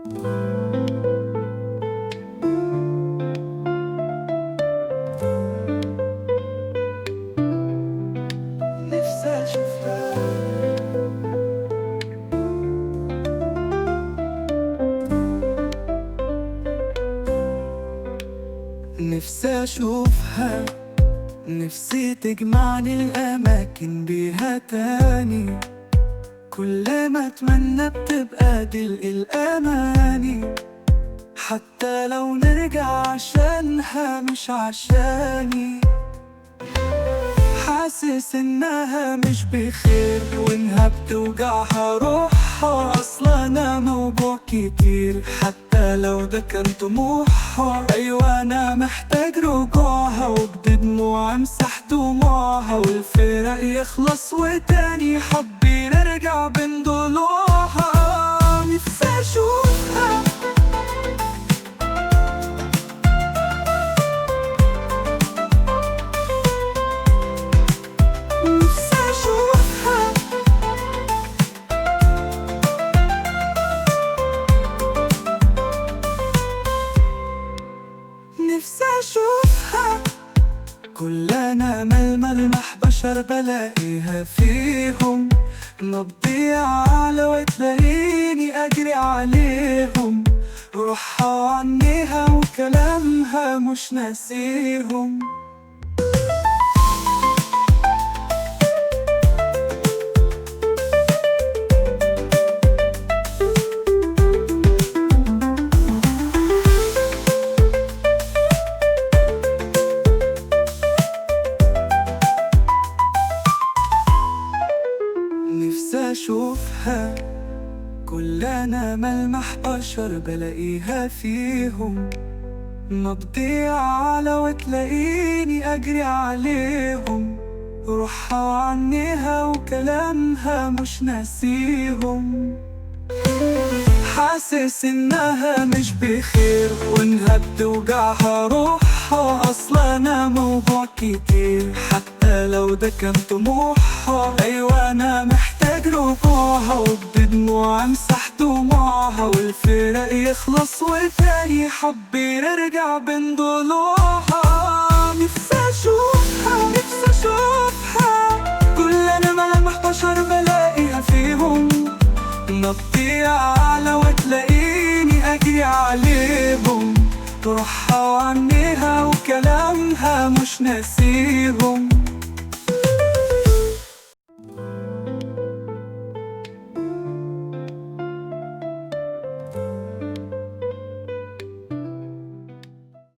نفسي أشوفها، نفسي أشوفها، نفسي تجمعني الأماكن بيها تاني. كل ما أتمنى بتبقى دي الأماني، حتى لو نرجع عشانها مش عشاني. حاسس إنها مش بخير وإنها بتوجعها روحها، أصلا أنا موجوع كتير حتى لو ده كان طموحها. أيوة أنا محتاج رجوعها، وبدموع أمسح دموعها، والفراق يخلص وتاني حبي نرجع بين ضلوعها. نفسي أشوفها، نفسي أشوفها، نفسي أشوفها. كل أنا ملمح بشر بلاقيها فيهم، نبضي على وتلاقيني أجري عليهم. روحها عنيها وكلامها مش ناسيهم. نفسي أشوفها، كل أنا ملمح بشر بلاقيها فيهم، نبضي على وتلاقيني أجري عليهم. روحها عنيها وكلامها مش ناسيهم. حاسس إنها مش بخير وإنها بتوجعها روحها، أصلا أنا موجوع كتير حتى لو ده كان طموحها. أيوة أنا محتاج رجوعها، وبدموع أمسح دموعها، والفراق يخلص وتاني حبي نرجع بين ضلوعها. نفسي أشوفها، نفسي أشوفها. كل أنا ملامح بشر بلاقيها فيهم، نبضي على وتلاقيني أجري عليهم. روحها عنيها وكلامها مش ناسيهم.